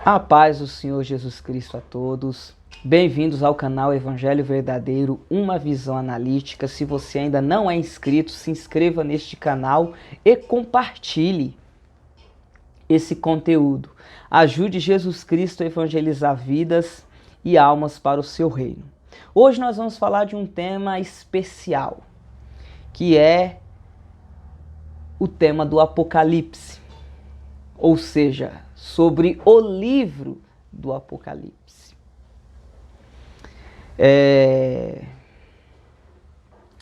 A paz do Senhor Jesus Cristo a todos. Bem-vindos ao canal Evangelho Verdadeiro, uma visão analítica. Se você ainda não é inscrito, se inscreva neste canal e compartilhe esse conteúdo. Ajude Jesus Cristo a evangelizar vidas e almas para o seu reino. Hoje nós vamos falar de um tema especial, que é o tema do Apocalipse, ou seja, sobre o livro do Apocalipse.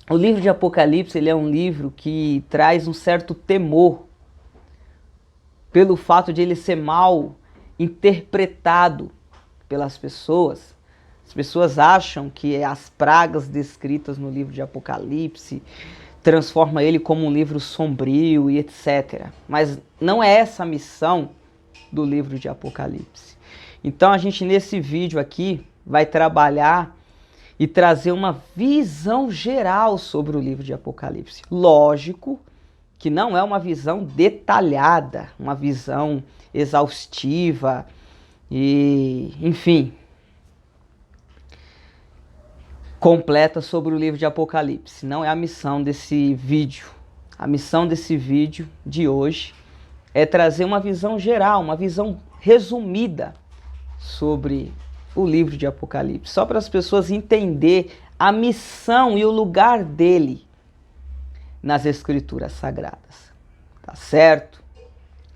O livro de Apocalipse ele é um livro que traz um certo temor pelo fato de ele ser mal interpretado pelas pessoas. As pessoas acham que as pragas descritas no livro de Apocalipse transforma ele como um livro sombrio e etc. Mas não é essa a missão do livro de Apocalipse. Então a gente nesse vídeo aqui vai trabalhar e trazer uma visão geral sobre o livro de Apocalipse. Lógico que não é uma visão detalhada, uma visão exaustiva e, enfim, completa sobre o livro de Apocalipse. Não é a missão desse vídeo. A missão desse vídeo de hoje é trazer uma visão geral, uma visão resumida sobre o livro de Apocalipse, só para as pessoas entenderem a missão e o lugar dele nas Escrituras Sagradas. Tá certo?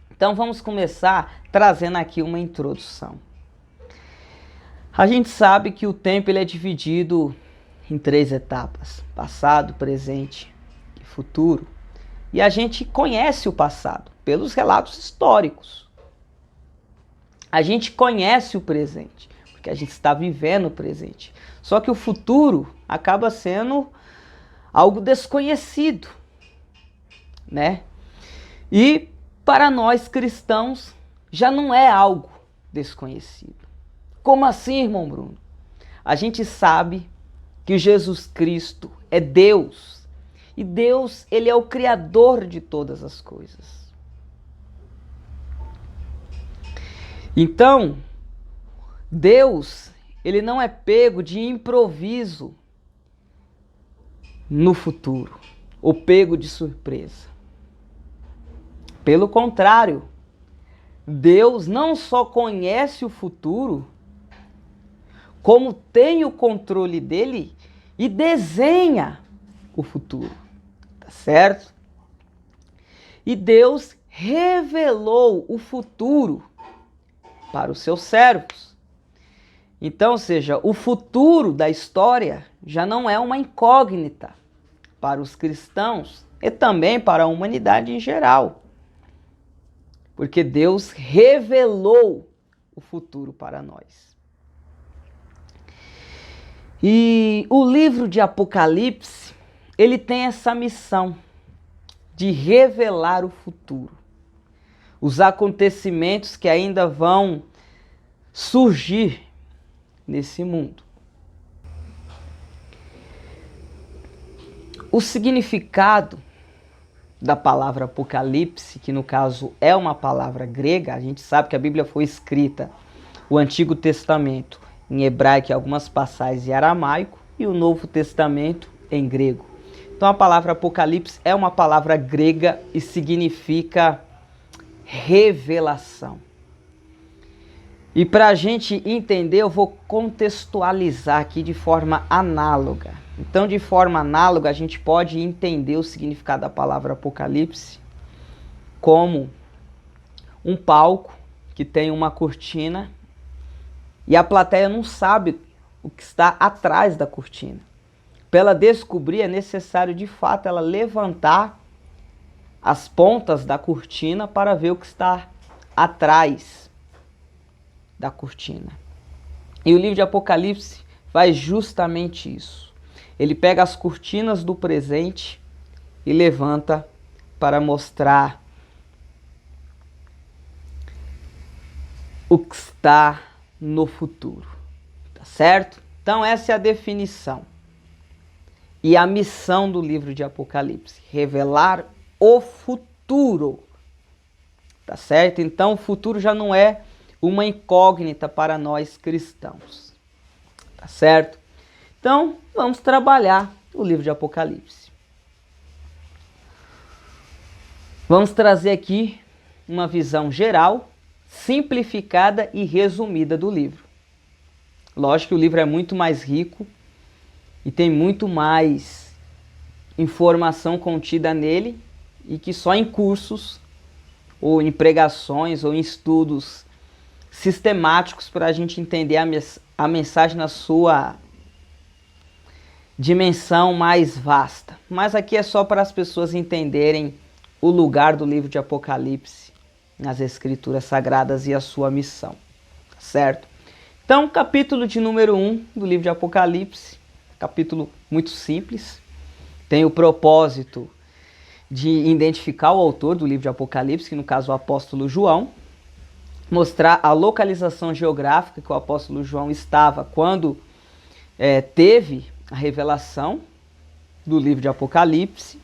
Então vamos começar trazendo aqui uma introdução. A gente sabe que o tempo ele é dividido em 3 etapas: passado, presente e futuro. E a gente conhece o passado pelos relatos históricos. A gente conhece o presente, porque a gente está vivendo o presente. Só que o futuro acaba sendo algo desconhecido, né? E para nós cristãos já não é algo desconhecido. Como assim, irmão Bruno? A gente sabe que Jesus Cristo é Deus. E Deus, ele é o Criador de todas as coisas. Então, Deus, ele não é pego de improviso no futuro, ou pego de surpresa. Pelo contrário, Deus não só conhece o futuro, como tem o controle dele e desenha o futuro. Tá certo? E Deus revelou o futuro para os seus servos. Então, ou seja, o futuro da história já não é uma incógnita para os cristãos e também para a humanidade em geral. Porque Deus revelou o futuro para nós. E o livro de Apocalipse, ele tem essa missão de revelar o futuro. Os acontecimentos que ainda vão surgir nesse mundo. O significado da palavra Apocalipse, que no caso é uma palavra grega, a gente sabe que a Bíblia foi escrita, o Antigo Testamento, em hebraico e algumas passagens em aramaico, e o Novo Testamento em grego. Então a palavra Apocalipse é uma palavra grega e significa revelação. E para a gente entender, eu vou contextualizar aqui de forma análoga. Então, de forma análoga, a gente pode entender o significado da palavra Apocalipse como um palco que tem uma cortina e a plateia não sabe o que está atrás da cortina. Para ela descobrir, é necessário, de fato, ela levantar as pontas da cortina para ver o que está atrás da cortina. E o livro de Apocalipse faz justamente isso. Ele pega as cortinas do presente e levanta para mostrar o que está no futuro. Tá certo? Então essa é a definição. E a missão do livro de Apocalipse: revelar o futuro. Tá certo? Então o futuro já não é uma incógnita para nós cristãos. Tá certo? Então, vamos trabalhar o livro de Apocalipse. Vamos trazer aqui uma visão geral, simplificada e resumida do livro. Lógico que o livro é muito mais rico e tem muito mais informação contida nele e que só em cursos ou em pregações ou em estudos sistemáticos para a gente entender a mensagem na sua dimensão mais vasta. Mas aqui é só para as pessoas entenderem o lugar do livro de Apocalipse nas Escrituras Sagradas e a sua missão, certo? Então, capítulo de número 1 do livro de Apocalipse, capítulo muito simples, tem o propósito de identificar o autor do livro de Apocalipse, que no caso é o apóstolo João, mostrar a localização geográfica que o apóstolo João estava quando teve a revelação do livro de Apocalipse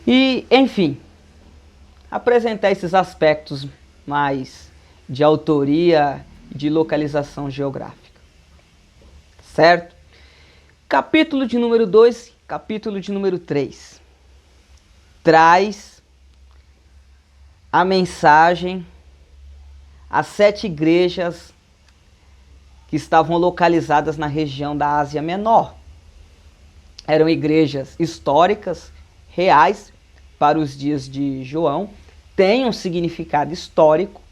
e, enfim, apresentar esses aspectos mais de autoria e de localização geográfica, certo? Capítulo de número 2, capítulo de número 3, traz a mensagem às 7 igrejas que estavam localizadas na região da Ásia Menor. Eram igrejas históricas, reais, para os dias de João, têm um significado histórico.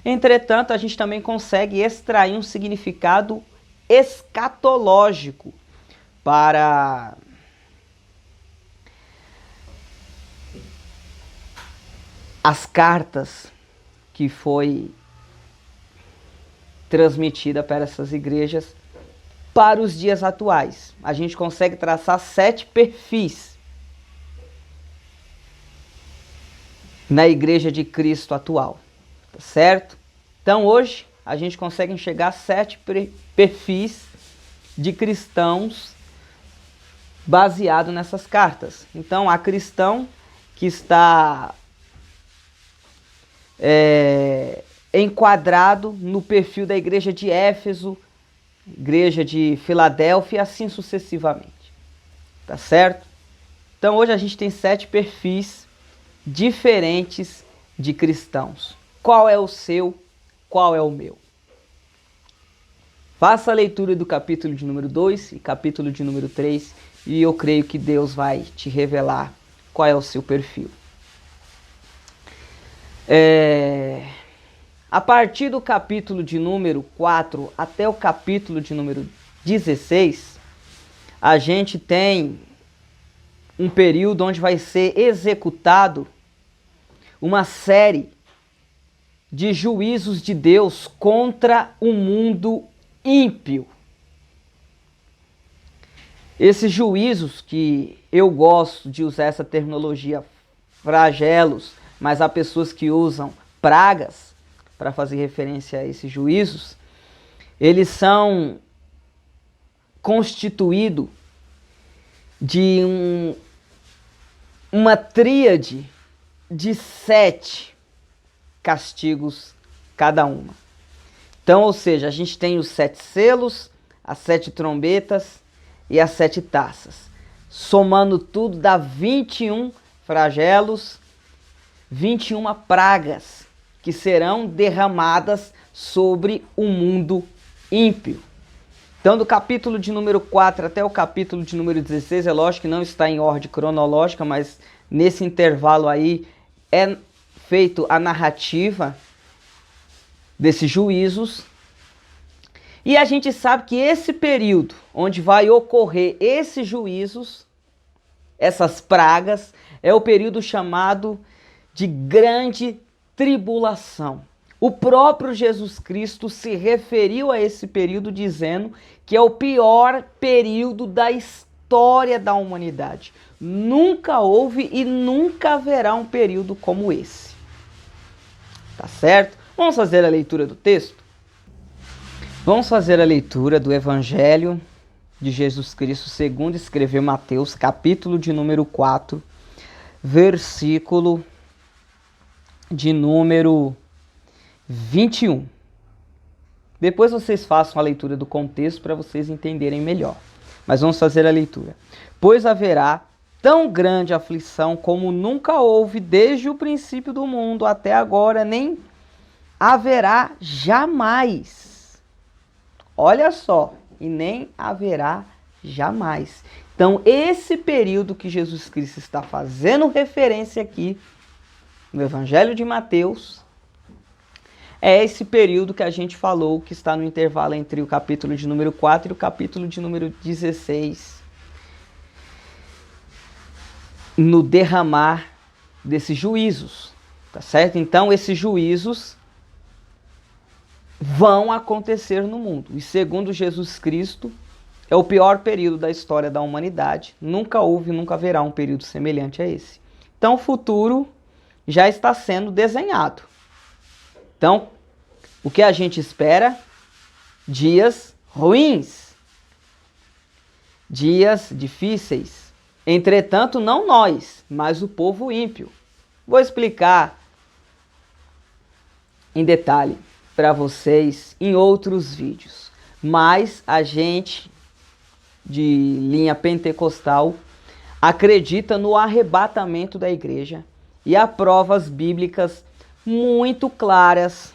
Entretanto, a gente também consegue extrair um significado escatológico para as cartas que foi transmitida para essas igrejas para os dias atuais. A gente consegue traçar 7 perfis na igreja de Cristo atual, tá certo? Então hoje a gente consegue enxergar 7 perfis de cristãos baseado nessas cartas. Então há cristão que está enquadrado no perfil da igreja de Éfeso, igreja de Filadélfia e assim sucessivamente, tá certo? Então hoje a gente tem 7 perfis diferentes de cristãos. Qual é o seu? Qual é o meu? Faça a leitura do capítulo de número 2 e capítulo de número 3 e eu creio que Deus vai te revelar qual é o seu perfil. A partir do capítulo de número 4 até o capítulo de número 16, a gente tem um período onde vai ser executado uma série de juízos de Deus contra o mundo ímpio. Esses juízos, que eu gosto de usar essa terminologia flagelos, mas há pessoas que usam pragas para fazer referência a esses juízos, eles são constituídos de uma tríade de 7 castigos cada uma. Então, ou seja, a gente tem os 7 selos, as 7 trombetas e as 7 taças. Somando tudo dá 21 flagelos, 21 pragas que serão derramadas sobre o mundo ímpio. Então, do capítulo de número 4 até o capítulo de número 16, é lógico que não está em ordem cronológica, mas nesse intervalo aí é feito a narrativa desses juízos. E a gente sabe que esse período onde vai ocorrer esses juízos, essas pragas, é o período chamado de grande tribulação. O próprio Jesus Cristo se referiu a esse período dizendo que é o pior período da história da humanidade. Nunca houve e nunca haverá um período como esse. Tá certo? Vamos fazer a leitura do texto? Vamos fazer a leitura do Evangelho de Jesus Cristo segundo escreveu Mateus, capítulo de número 4, versículo de número 21. Depois vocês façam a leitura do contexto para vocês entenderem melhor. Mas vamos fazer a leitura. Pois haverá tão grande aflição como nunca houve desde o princípio do mundo até agora, nem haverá jamais. Olha só, e nem haverá jamais. Então, esse período que Jesus Cristo está fazendo referência aqui no Evangelho de Mateus é esse período que a gente falou que está no intervalo entre o capítulo de número 4 e o capítulo de número 16. No derramar desses juízos, tá certo? Então, esses juízos vão acontecer no mundo. E segundo Jesus Cristo, é o pior período da história da humanidade. Nunca houve, nunca haverá um período semelhante a esse. Então, o futuro já está sendo desenhado. Então, o que a gente espera? Dias ruins. Dias difíceis. Entretanto, não nós, mas o povo ímpio. Vou explicar em detalhe para vocês em outros vídeos. Mas a gente de linha pentecostal acredita no arrebatamento da igreja e há provas bíblicas muito claras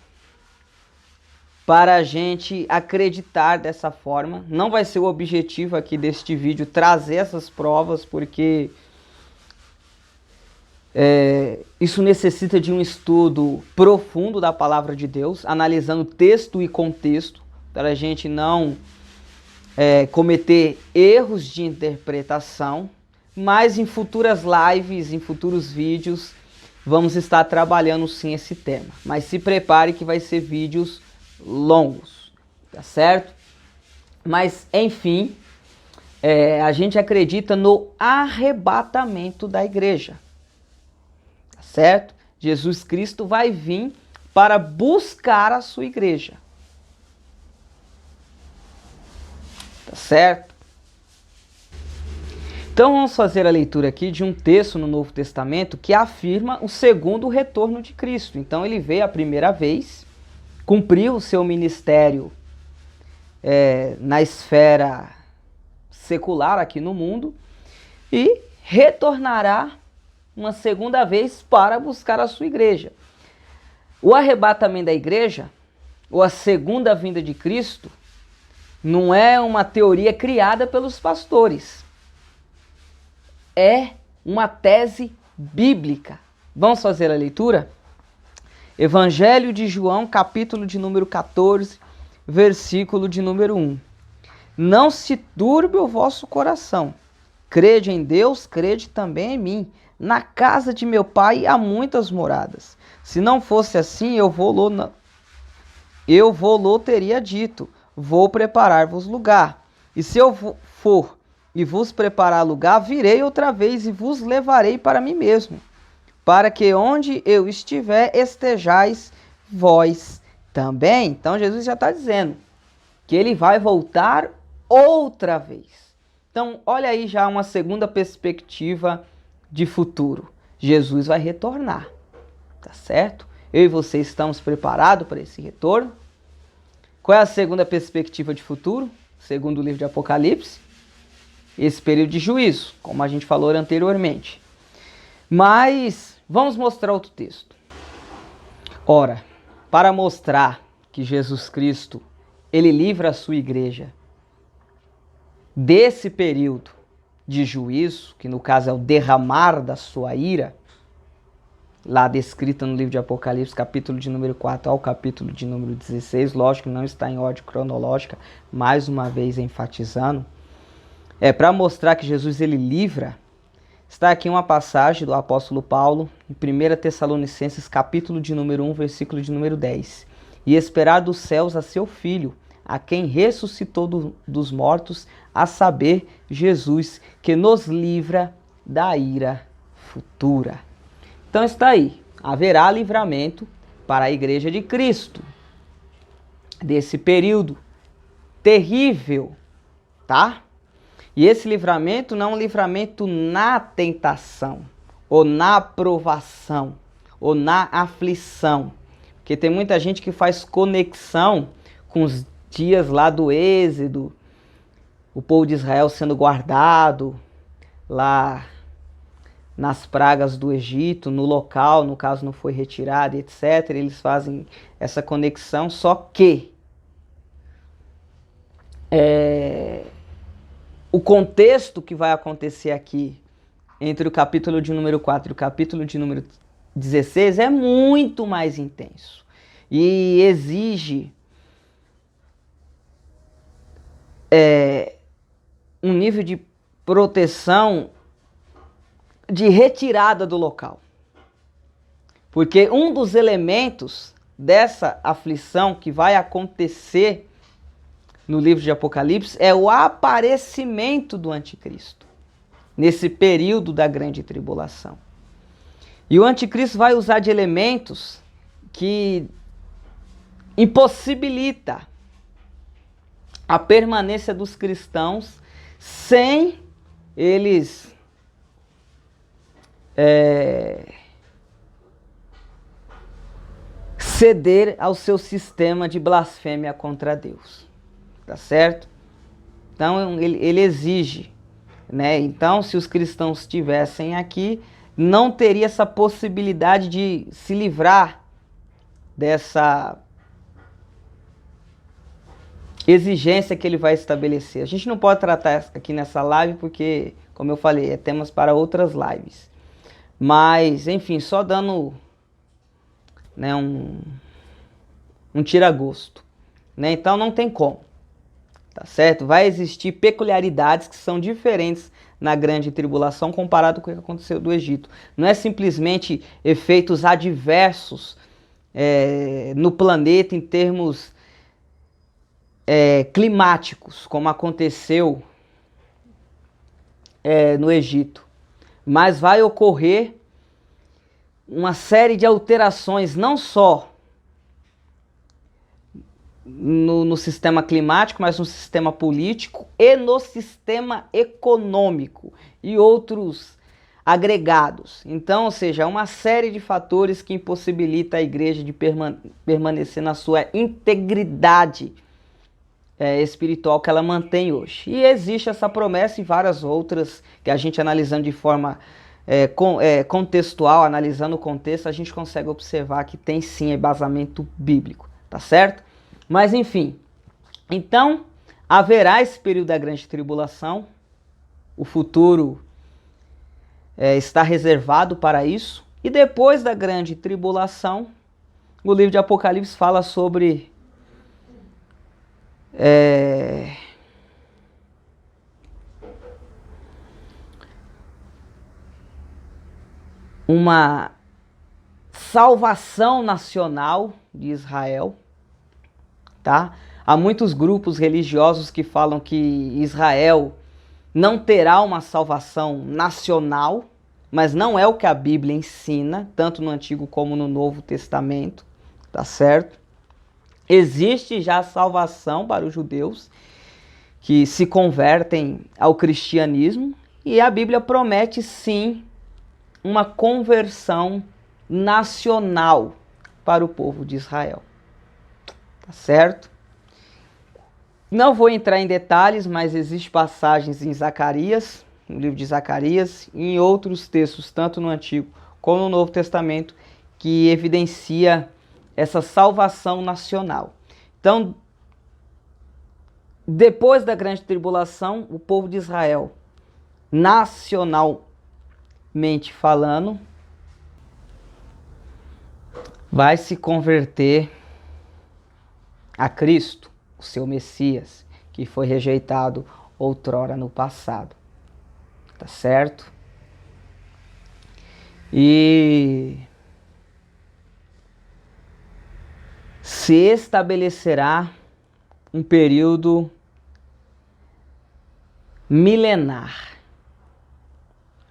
para a gente acreditar dessa forma. Não vai ser o objetivo aqui deste vídeo trazer essas provas, porque isso necessita de um estudo profundo da palavra de Deus, analisando texto e contexto, para a gente não cometer erros de interpretação. Mas em futuras lives, em futuros vídeos, vamos estar trabalhando sim esse tema. Mas se prepare que vai ser vídeos longos, tá certo? Mas, enfim, a gente acredita no arrebatamento da igreja, tá certo? Jesus Cristo vai vir para buscar a sua igreja, tá certo? Então vamos fazer a leitura aqui de um texto no Novo Testamento que afirma o segundo retorno de Cristo. Então ele veio a primeira vez, cumpriu o seu ministério na esfera secular aqui no mundo e retornará uma segunda vez para buscar a sua igreja. O arrebatamento da igreja, ou a segunda vinda de Cristo, não é uma teoria criada pelos pastores. É uma tese bíblica. Vamos fazer a leitura? Evangelho de João, capítulo de número 14, versículo de número 1. Não se turbe o vosso coração. Crede em Deus, crede também em mim. Na casa de meu pai há muitas moradas. Se não fosse assim, eu vou-lo teria dito. Vou preparar-vos lugar. E se eu for e vos preparar lugar, virei outra vez e vos levarei para mim mesmo, para que onde eu estiver, estejais vós também. Então Jesus já está dizendo que ele vai voltar outra vez. Então olha aí já uma segunda perspectiva de futuro. Jesus vai retornar, tá certo? Eu e você estamos preparados para esse retorno? Qual é a segunda perspectiva de futuro? Segundo o livro de Apocalipse, esse período de juízo, como a gente falou anteriormente. Mas vamos mostrar outro texto. Ora, para mostrar que Jesus Cristo, ele livra a sua igreja desse período de juízo, que no caso é o derramar da sua ira, lá descrita no livro de Apocalipse, capítulo de número 4 ao capítulo de número 16, lógico que não está em ordem cronológica, mais uma vez enfatizando, para mostrar que Jesus ele livra, está aqui uma passagem do apóstolo Paulo, em 1 Tessalonicenses, capítulo de número 1, versículo de número 10. E esperar dos céus a seu Filho, a quem ressuscitou dos mortos, a saber, Jesus, que nos livra da ira futura. Então está aí, haverá livramento para a igreja de Cristo, desse período terrível, tá? E esse livramento não é um livramento na tentação, ou na provação, ou na aflição. Porque tem muita gente que faz conexão com os dias lá do Êxodo, o povo de Israel sendo guardado lá nas pragas do Egito, no local, no caso não foi retirado, etc. Eles fazem essa conexão, só que o contexto que vai acontecer aqui entre o capítulo de número 4 e o capítulo de número 16 é muito mais intenso e exige um nível de proteção de retirada do local. Porque um dos elementos dessa aflição que vai acontecer no livro de Apocalipse é o aparecimento do anticristo, nesse período da grande tribulação. E o anticristo vai usar de elementos que impossibilita a permanência dos cristãos sem eles ceder ao seu sistema de blasfêmia contra Deus. Tá certo? Então ele exige, né? Então, se os cristãos estivessem aqui, não teria essa possibilidade de se livrar dessa exigência que ele vai estabelecer. A gente não pode tratar aqui nessa live porque, como eu falei, é temas para outras lives. Mas, enfim, só dando, né, um tira-gosto, né? Então não tem como, tá certo? Vai existir peculiaridades que são diferentes na grande tribulação comparado com o que aconteceu do Egito. Não é simplesmente efeitos adversos no planeta em termos climáticos, como aconteceu no Egito, mas vai ocorrer uma série de alterações, não só no sistema climático, mas no sistema político e no sistema econômico e outros agregados. Então, ou seja, uma série de fatores que impossibilita a igreja de permanecer na sua integridade espiritual que ela mantém hoje. E existe essa promessa e várias outras que a gente analisando de forma contextual, analisando o contexto, a gente consegue observar que tem sim embasamento bíblico, tá certo? Mas enfim, então haverá esse período da grande tribulação, o futuro está reservado para isso, e depois da grande tribulação, o livro de Apocalipse fala sobre uma salvação nacional de Israel, tá? Há muitos grupos religiosos que falam que Israel não terá uma salvação nacional, mas não é o que a Bíblia ensina, tanto no Antigo como no Novo Testamento, tá certo? Existe já a salvação para os judeus que se convertem ao cristianismo e a Bíblia promete sim uma conversão nacional para o povo de Israel. Tá certo? Não vou entrar em detalhes, mas existem passagens em Zacarias, no livro de Zacarias, e em outros textos, tanto no Antigo como no Novo Testamento, que evidencia essa salvação nacional. Então, depois da grande tribulação, o povo de Israel, nacionalmente falando, vai se converter a Cristo, o seu Messias, que foi rejeitado outrora no passado. Tá certo? E se estabelecerá um período milenar,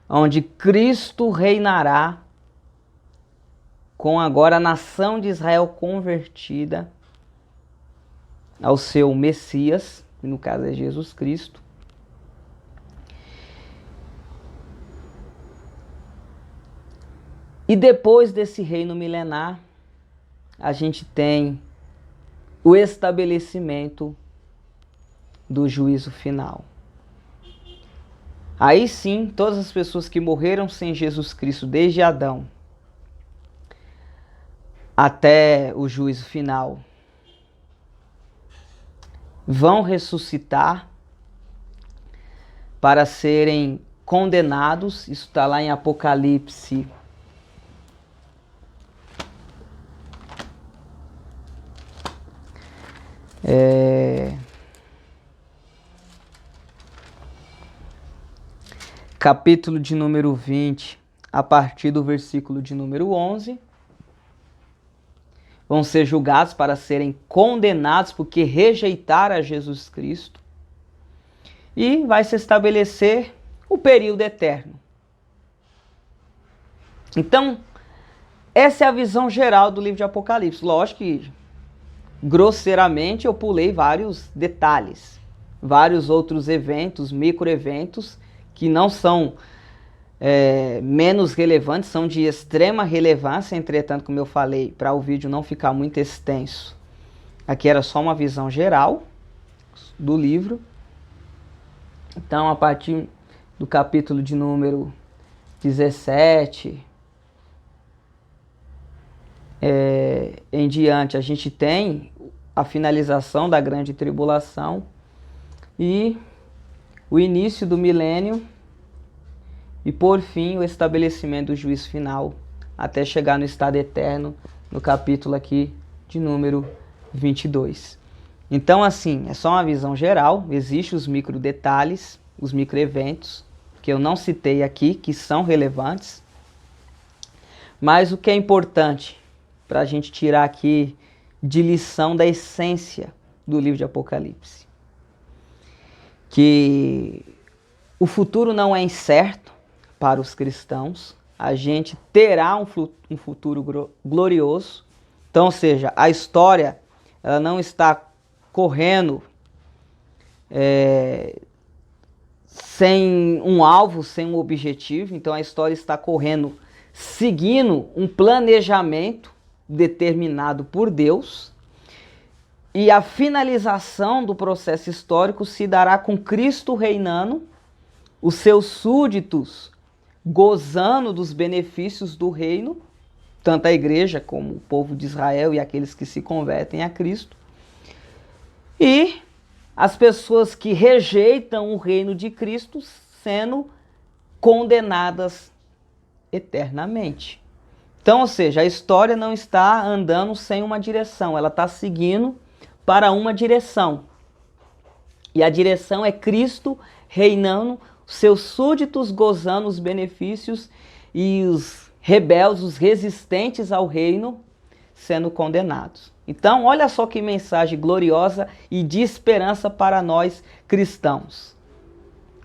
onde Cristo reinará com agora a nação de Israel convertida ao seu Messias, que no caso é Jesus Cristo. E depois desse reino milenar, a gente tem o estabelecimento do juízo final. Aí sim, todas as pessoas que morreram sem Jesus Cristo, desde Adão até o juízo final, vão ressuscitar para serem condenados. Isso está lá em Apocalipse 20, capítulo de número 20, a partir do versículo de número 11. Vão ser julgados para serem condenados porque rejeitaram a Jesus Cristo. E vai se estabelecer o período eterno. Então, essa é a visão geral do livro de Apocalipse. Lógico que, grosseiramente, eu pulei vários detalhes, vários outros eventos, microeventos, que não são menos relevantes, são de extrema relevância. Entretanto, como eu falei, para o vídeo não ficar muito extenso, aqui era só uma visão geral do livro. Então, a partir do capítulo de número 17 em diante, a gente tem a finalização da grande tribulação e o início do milênio e, por fim, o estabelecimento do juízo final, até chegar no estado eterno, no capítulo aqui de número 22. Então, assim, é só uma visão geral, existem os micro detalhes, os micro eventos, que eu não citei aqui, que são relevantes. Mas o que é importante para a gente tirar aqui de lição da essência do livro de Apocalipse? Que o futuro não é incerto para os cristãos, a gente terá um futuro glorioso. Então, ou seja, a história ela não está correndo sem um alvo, sem um objetivo. Então a história está correndo seguindo um planejamento determinado por Deus. E a finalização do processo histórico se dará com Cristo reinando, os seus súditos gozando dos benefícios do reino, tanto a igreja como o povo de Israel e aqueles que se convertem a Cristo. E as pessoas que rejeitam o reino de Cristo sendo condenadas eternamente. Então, ou seja, a história não está andando sem uma direção, ela está seguindo para uma direção. E a direção é Cristo reinando, seus súditos gozando os benefícios e os rebeldes, os resistentes ao reino, sendo condenados. Então, olha só que mensagem gloriosa e de esperança para nós cristãos.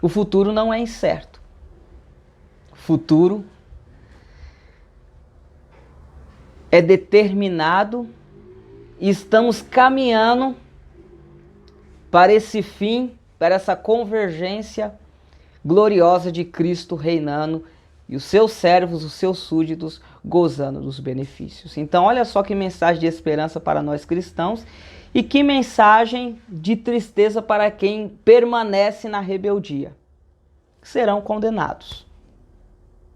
O futuro não é incerto. O futuro é determinado e estamos caminhando para esse fim, para essa convergência gloriosa de Cristo reinando e os seus servos, os seus súditos, gozando dos benefícios. Então, olha só que mensagem de esperança para nós cristãos e que mensagem de tristeza para quem permanece na rebeldia. Serão condenados.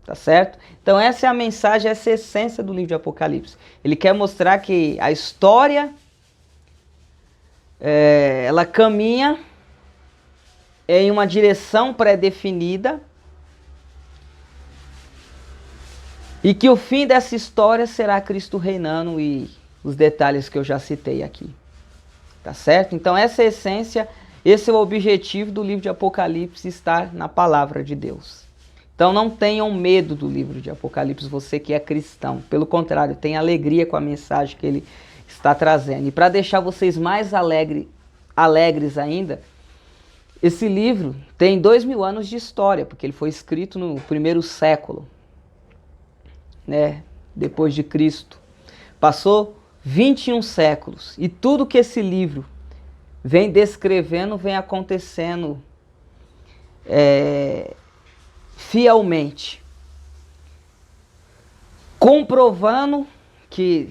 Tá certo? Então, essa é a mensagem, essa é a essência do livro de Apocalipse. Ele quer mostrar que a história ela caminha em uma direção pré-definida e que o fim dessa história será Cristo reinando e os detalhes que eu já citei aqui. Tá certo? Então essa é a essência, esse é o objetivo do livro de Apocalipse, estar na palavra de Deus. Então não tenham medo do livro de Apocalipse, você que é cristão. Pelo contrário, tenha alegria com a mensagem que ele está trazendo. E para deixar vocês mais alegres ainda, esse livro tem 2000 anos de história, porque ele foi escrito no primeiro século, né, depois de Cristo. Passou 21 séculos e tudo que esse livro vem descrevendo vem acontecendo fielmente, comprovando que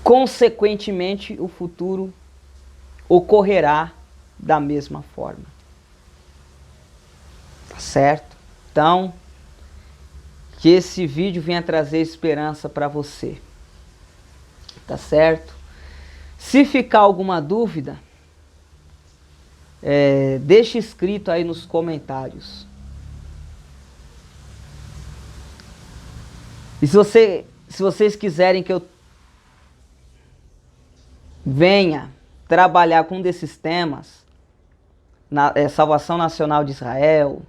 consequentemente o futuro ocorrerá da mesma forma. Tá certo? Então, que esse vídeo venha trazer esperança para você. Tá certo? Se ficar alguma dúvida, deixe escrito aí nos comentários. E se vocês quiserem que eu venha trabalhar com um desses temas, salvação nacional de Israel,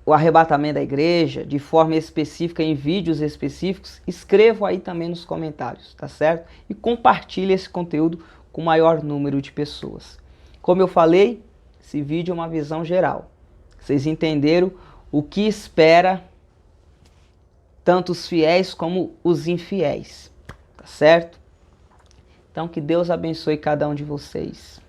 o arrebatamento da igreja, de forma específica, em vídeos específicos, escrevam aí também nos comentários, tá certo? E compartilhe esse conteúdo com o maior número de pessoas. Como eu falei, esse vídeo é uma visão geral. Vocês entenderam o que espera tanto os fiéis como os infiéis, tá certo? Então que Deus abençoe cada um de vocês.